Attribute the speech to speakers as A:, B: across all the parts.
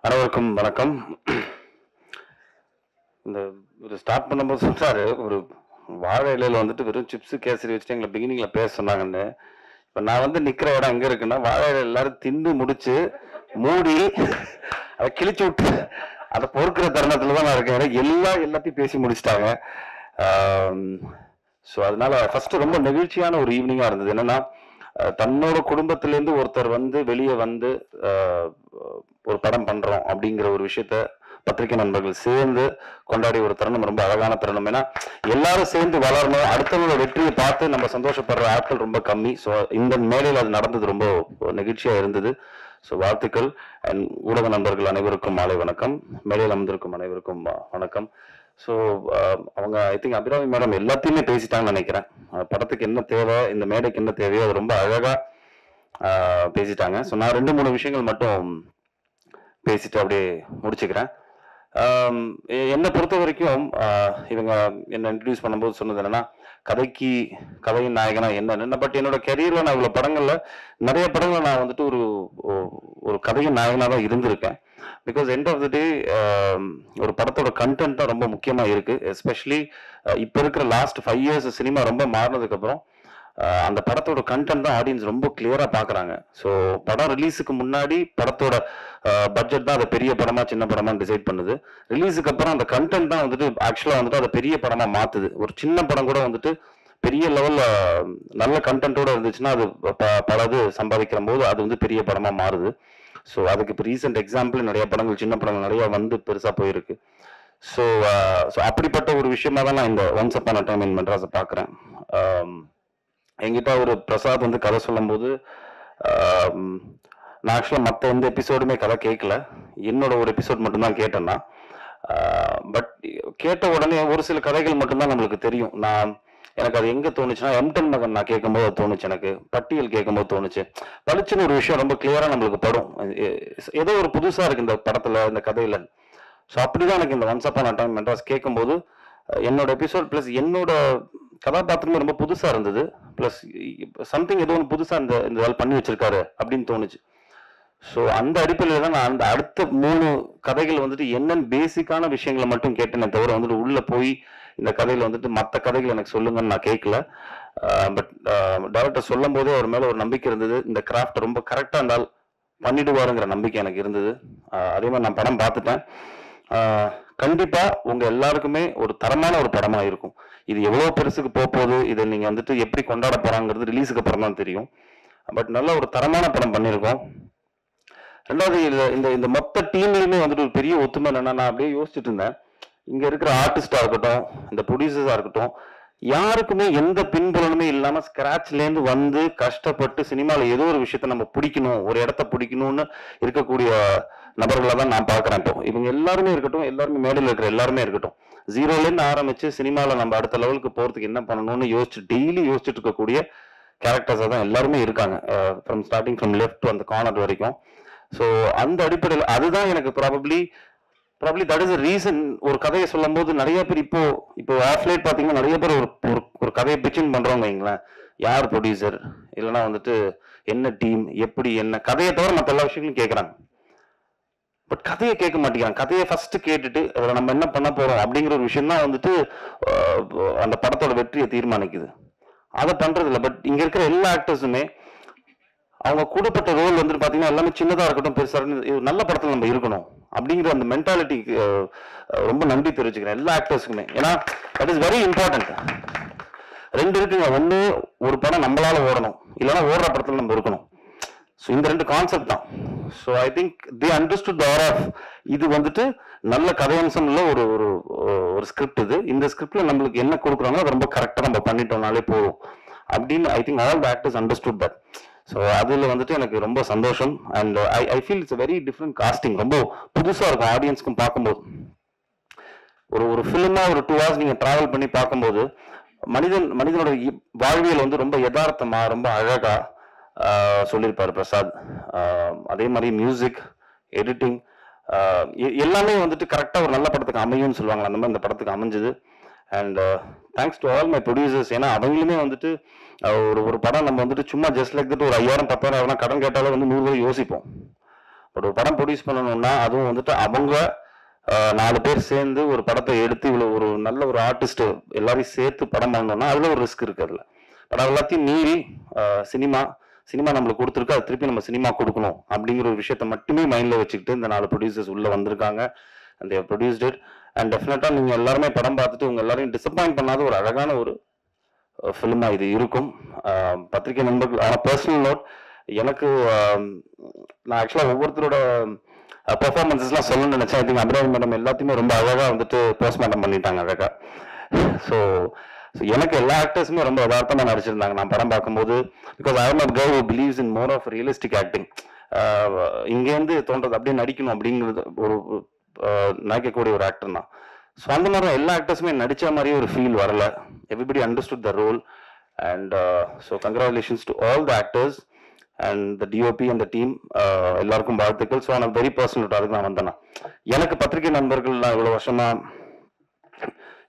A: அனைவருக்கும் வணக்கம். இந்த ஒரு ஸ்டார்ட் பண்ணும்போது சொல்றாரு, ஒரு வாழை இலையில வந்துட்டு வெறும் சிப்ஸ் கேசரி வச்சுட்டு எங்களை பிகினிங்ல பேச சொன்னாங்கன்னு. இப்ப நான் வந்து நிக்கிற இடம் எங்க இருக்குன்னா, வாழை இலை எல்லாரும் தின்னு முடிச்சு மூடி அதை கிழிச்சு விட்டு அதை பொறுக்கிற தருணத்துல தான் நான் இருக்கேன். எல்லாத்தையும் பேசி முடிச்சிட்டாங்க. ஸோ அதனால ஃபர்ஸ்ட் ரொம்ப நெகிழ்ச்சியான ஒரு ஈவினிங்கா இருந்தது. என்னன்னா, தன்னோட குடும்பத்திலேருந்து ஒருத்தர் வந்து வெளியே வந்து ஒரு படம் பண்றோம் அப்படிங்கிற ஒரு விஷயத்த பத்திரிகை நண்பர்கள் சேர்ந்து கொண்டாடி ஒரு தருணம் ரொம்ப அழகான தருணம். ஏன்னா எல்லாரும் சேர்ந்து வளரணும், அடுத்தவங்களோட வெற்றியை பார்த்து நம்ம சந்தோஷப்படுற ஆட்கள் ரொம்ப கம்மி. ஸோ இந்த மேடையில் அது நடந்தது ரொம்ப நெகிழ்ச்சியா இருந்தது. ஸோ வாழ்த்துக்கள். அண்ட் ஊடக நண்பர்கள் அனைவருக்கும் மாலை வணக்கம். மேடையில் அமர்ந்திருக்கும் அனைவருக்கும் வணக்கம். ஸோ அவங்க ஐ திங்க் அபிராமி மேடம் எல்லாத்தையுமே பேசிட்டாங்கன்னு நினைக்கிறேன். படத்துக்கு என்ன தேவை, இந்த மேடைக்கு என்ன தேவையோ அது ரொம்ப அழகா பேசிட்டாங்க. ஸோ நான் 2-3 விஷயங்கள் மட்டும் பேசிட்டு அப்படியே முடிச்சுக்கிறேன். என்னை பொறுத்த வரைக்கும் இவங்க என்ன இன்ட்ரடியூஸ் பண்ணும்போது சொன்னது என்னன்னா, கதையின் நாயகனா என்னன்னு. பட் என்னோட கெரியர்ல நான் இவ்வளவு படங்கள்ல நிறைய படங்கள்ல நான் வந்துட்டு ஒரு கதையின் நாயகனா தான் இருந்திருக்கேன். பிகாஸ் எண்ட் ஆஃப் த டே ஒரு படத்தோட கண்டென்ட் தான் ரொம்ப முக்கியமா இருக்கு. எஸ்பெஷலி இப்ப இருக்கிற லாஸ்ட் 5 years சினிமா ரொம்ப மாறினதுக்கு அப்புறம் அந்த படத்தோட கண்டென்ட் தான் ஆடியன்ஸ் ரொம்ப கிளியரா பாக்குறாங்க. ஸோ படம் ரிலீஸுக்கு முன்னாடி படத்தோட பட்ஜெட் தான் அதை பெரிய படமா சின்ன படமா டிசைட் பண்ணுது. ரிலீஸுக்கு அப்புறம் அந்த கண்டென்ட் தான் வந்துட்டு ஆக்சுவலா வந்துட்டு அதை பெரிய படமா மாத்துது. ஒரு சின்ன படம் கூட வந்துட்டு பெரிய லெவல்ல நல்ல கண்டென்ட்டோட இருந்துச்சுன்னா அது பலது சம்பாதிக்கிற போது அது வந்து பெரிய படமா மாறுது. ஸோ அதுக்கு இப்போ ரீசெண்ட் எக்ஸாம்பிள் நிறைய படங்கள், சின்ன படங்கள் நிறைய வந்து பெருசா போயிருக்கு. ஸோ அப்படிப்பட்ட ஒரு விஷயமா தான் நான் இந்த once upon a time in மெட்ராஸை பார்க்குறேன். என்கிட்ட ஒரு பிரசாத் வந்து கதை சொல்லும் போது நான் ஆக்சுவலாக மற்ற எந்த எபிசோடுமே கதை கேட்கல, என்னோட ஒரு எபிசோட் மட்டும்தான் கேட்டேன்னா. பட் கேட்ட உடனே ஒரு சில கதைகள் மட்டும்தான் நம்மளுக்கு தெரியும். எனக்கு அது எங்க தோணுச்சுன்னா, எம்டன் மகன் நான் கேட்கும்போது அது தோணுச்சு, எனக்கு பட்டியல் கேட்கும்போது தோணுச்சு. பளிச்சுன்னு ஒரு விஷயம் ரொம்ப கிளியரா நம்மளுக்கு படும். ஏதோ ஒரு புதுசா இருக்கு இந்த படத்துல, இந்த கதையில. ஸோ அப்படிதான் எனக்கு இந்த once upon a time Madras கேட்கும்போது என்னோட எபிசோட் பிளஸ் என்னோட கதாபாத்திரமே ரொம்ப புதுசா இருந்தது. பிளஸ் சம்திங் ஏதோ ஒன்று புதுசா இந்த வேலை பண்ணி வச்சிருக்காரு அப்படின்னு தோணுச்சு. ஸோ அந்த அடிப்படையில் தான் நான் அந்த அடுத்த 3 கதைகள் வந்துட்டு என்னென்ன பேசிக்கான விஷயங்களை மட்டும் கேட்டேனே தவிர வந்துட்டு உள்ள போய் இந்த கதையில வந்துட்டு மற்ற கதைகள் எனக்கு சொல்லுங்கன்னு நான் கேட்கல. பட் டைரக்டர் சொல்லும் போதே அவர் மேல ஒரு நம்பிக்கை இருந்தது. இந்த கிராஃப்ட் ரொம்ப கரெக்டா இருந்தால் பண்ணிடுவாருங்கிற நம்பிக்கை எனக்கு இருந்தது. அதே மாதிரி நான் படம் பார்த்துட்டேன். கண்டிப்பா உங்க எல்லாருக்குமே ஒரு தரமான ஒரு படமா இருக்கும். இது எவ்வளவு பெருசுக்கு போகுது, இதை நீங்க வந்துட்டு எப்படி கொண்டாட போறாங்கிறது ரிலீஸுக்கு அப்புறம் தான் தெரியும். பட் நல்ல ஒரு தரமான படம் பண்ணியிருக்கோம். ரெண்டாவது இந்த மொத்த டீம்லயுமே வந்துட்டு ஒரு பெரிய ஒத்துமை என்னன்னா, நான் அப்படியே யோசிச்சுட்டு இருந்தேன், இங்க இருக்கிற ஆர்டிஸ்டா இருக்கட்டும், இந்த ப்ரொடியூசர்ஸா இருக்கட்டும், யாருக்குமே எந்த பின்புலனுமே இல்லாம ஸ்கிராச்ல இருந்து வந்து கஷ்டப்பட்டு சினிமால ஏதோ ஒரு விஷயத்த நம்ம பிடிக்கணும், ஒரு இடத்த பிடிக்கணும்னு இருக்கக்கூடிய நபர்களை தான் நான் பாக்குறேன். இப்போ இவங்க எல்லாருமே இருக்கட்டும், எல்லாருமே மேடையில் இருக்கிற எல்லாருமே இருக்கட்டும், 0ல இருந்து ஆரம்பிச்சு சினிமால நம்ம அடுத்த லெவலுக்கு போறதுக்கு என்ன பண்ணணும்னு டெய்லி யோசிச்சுட்டு இருக்கக்கூடிய கேரக்டர்ஸா தான் எல்லாருமே இருக்காங்க. ஸ்டார்டிங் ஃப்ரம் லெஃப்ட் அந்த கார்னர் வரைக்கும். ஸோ அந்த அடிப்படையில் அதுதான் எனக்கு ப்ராபப்ளி தட் இஸ் ரீசன். ஒரு கதையை சொல்லும் போது நிறைய பேர் இப்போ ஆஃப்லைட் பாத்தீங்கன்னா நிறைய பேர் ஒரு கதையை பிச்சிங் பண்றவங்க வைங்களேன், யார் ப்ரொடியூசர் இல்லைன்னா வந்துட்டு என்ன டீம், எப்படி என்ன கதையை தவிர மற்ற எல்லா விஷயங்களும் கேட்கறாங்க. பட் கதையை கேட்க மாட்டேங்கிறாங்க. கதையை ஃபர்ஸ்ட் கேட்டுட்டு அதில் நம்ம என்ன பண்ண போறோம் அப்படிங்கிற ஒரு விஷயம் தான் வந்துட்டு அந்த படத்தோட வெற்றியை தீர்மானிக்குது. அதை பண்றது இல்லை. பட் இங்க இருக்கிற எல்லா ஆக்டர்ஸுமே அவங்க கூடப்பட்ட ரோல் வந்துட்டு பாத்தீங்கன்னா எல்லாமே சின்னதா இருக்கட்டும் பெருசா இருக்கட்டும், நல்ல படத்துல நம்ம இருக்கணும் அப்படிங்கிற அந்த மென்டாலிட்டிக்கு ரொம்ப நன்றி தெரிவிச்சுக்கிறேன் எல்லா ஆக்டர்ஸுக்குமே. ஏன்னா தட் இஸ் வெரி இம்பார்ட்டன்ட். 2 இருக்குங்க. ஒண்ணு, ஒரு படம் நம்மளால ஓடணும், இல்லைன்னா ஓடுற படத்துல நம்ம இருக்கணும். ஸோ இந்த 2 கான்செப்ட் தான். So I think they understood the are of இது வந்துட்டு நல்ல கதையம்சம் உள்ள ஒரு ஸ்கிரிப்ட். இந்த ஸ்கிரிப்ட்ல நம்மளுக்கு என்ன கொடுக்குறாங்களோ அது ரொம்ப கரெக்டா நம்ம பண்ணிட்டோம்னாலே போதும் அப்படின்னு I think all the actors understood that. So அதில் வந்துட்டு எனக்கு ரொம்ப சந்தோஷம். And I feel it's very different casting. ரொம்ப புதுசாக இருக்கும் ஆடியன்ஸ்க்கும் பார்க்கும்போது. ஒரு ஃபிலிமா ஒரு 2 hours நீங்கள் ட்ராவல் பண்ணி பார்க்கும்போது மனிதனோட வாழ்வியல் வந்து ரொம்ப யதார்த்தமா ரொம்ப அழகா சொல்லியிருப்பாரு பிரசாத். அதே மாதிரி மியூசிக், எடிட்டிங் எல்லாமே வந்துட்டு கரெக்டாக ஒரு நல்ல படத்துக்கு அமையும்னு சொல்லுவாங்க. அந்த மாதிரி இந்த படத்துக்கு அமைஞ்சது. And thanks to all my producers. ஏன்னா அவங்களுமே வந்துட்டு ஒரு படம் நம்ம வந்துட்டு சும்மா ஜஸ்ட் லைக் தட் ஒரு 5000 10,000 கடன் கேட்டாலும் வந்து 100 யோசிப்போம். பட் ஒரு படம் ப்ரொடியூஸ் பண்ணணும்னா அதுவும் வந்துட்டு அவங்க 4 பேர் சேர்ந்து ஒரு படத்தை எடுத்து இவ்வளோ ஒரு நல்ல ஒரு ஆர்டிஸ்ட் எல்லாரையும் சேர்த்து படம் பண்ணணும்னா அதுல ஒரு ரிஸ்க் இருக்கு அதுல. பட் அது எல்லாத்தையும் மீறி சினிமா நம்மளுக்கு கொடுத்துருக்கு, அது திருப்பி நம்ம சினிமா கொடுக்கணும் அப்படிங்கிற ஒரு விஷயத்த மட்டுமே மைண்ட்ல வச்சுக்கிட்டு இந்த 4 ப்ரொடியூசர்ஸ் உள்ள வந்திருக்காங்க. And Dev produced it. And டெஃபினட்டா நீங்க எல்லாருமே படம் பார்த்துட்டு உங்க எல்லாரையும் டிசப்பாயிண்ட் பண்ணாத ஒரு அழகான ஒரு ஃபிலிமா இது இருக்கும். பத்திரிகை நண்பர்கள், ஆனால் பர்சனல் நோட், எனக்கு நான் ஆக்சுவலாக ஒவ்வொருத்தரோட பெர்ஃபார்மன்ஸஸ்லாம் சொல்லணும்னு நினைச்சேன். ஐ திங்க் அபிராமி மேடம் எல்லாத்தையுமே ரொம்ப அழகாக வந்துட்டு போஸ்ட்மார்ட்டம் பண்ணிட்டாங்க அழகா. ஸோ எனக்கு எல்லா ஆக்டர்ஸுமே ரொம்ப யதார்த்தமாக நடிச்சிருந்தாங்க நான் படம் பார்க்கும்போது. Because I am a girl who believes in more of realistic acting. இங்கேருந்து தோன்றது அப்படியே நடிக்கணும் அப்படிங்கிறது ஒரு நினைக்கக்கூடிய ஒரு ஆக்டர் தான். ஸோ அந்த மாதிரி எல்லா ஆக்டர்ஸுமே நடித்த மாதிரியே ஒரு ஃபீல் வரல. Everybody understood the role. And so congratulations to all the actors and the DOP and the team. எல்லாருக்கும் வாழ்த்துக்கள். ஸோ நான் வெரி பர்சனல் அதுக்கு நான் வந்தேன்னா, எனக்கு பத்திரிகை நண்பர்கள் நான் இவ்வளோ வருஷமா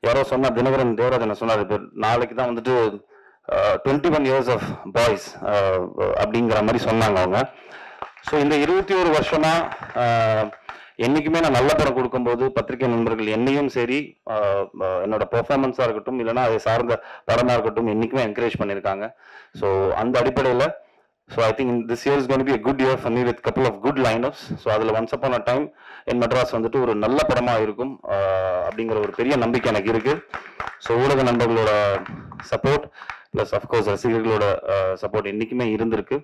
A: யாரோ சொன்னா, தினகரன் தேவராஜன் சொன்னார், நாளைக்கு தான் வந்துட்டு 21 years ஆஃப் பாய்ஸ் அப்படிங்கிற மாதிரி சொன்னாங்க அவங்க. ஸோ இந்த 21 வருஷமா என்னைக்குமே நான் நல்ல படம் கொடுக்கும்போது பத்திரிகை நண்பர்கள் என்னையும் சரி என்னோட பெர்ஃபார்மன்ஸாக இருக்கட்டும் இல்லைன்னா அதை சார்ந்த படமாக இருக்கட்டும் என்னைக்குமே என்கரேஜ் பண்ணியிருக்காங்க. ஸோ அந்த அடிப்படையில் so I think this year is gonna be a good year for me with couple of good lineups. So அதில் ஒன்ஸ் அப்பான் அ டைம் என் மெட்ராஸ் வந்துட்டு ஒரு நல்ல படமாக இருக்கும் அப்படிங்கிற ஒரு பெரிய நம்பிக்கை எனக்கு இருக்கு. ஸோ ஊடக நண்பர்களோட சப்போர்ட் ப்ளஸ் அஃப்கோர்ஸ் ரசிகர்களோட சப்போர்ட் என்றைக்குமே இருந்திருக்கு.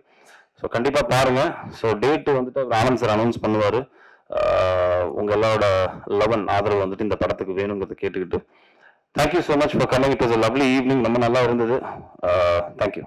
A: ஸோ கண்டிப்பாக பாருங்க. ஸோ டேட்டு வந்துட்டு ஆனந்த் சார் அனௌன்ஸ் பண்ணுவார். உங்க எல்லாரோட லவ் அண்ட் ஆதரவு வந்துட்டு இந்த படத்துக்கு வேணுங்கிறத கேட்டுக்கிட்டு thank you so much for coming. It was a lovely evening. ரொம்ப நல்லா இருந்தது. தேங்க்யூ.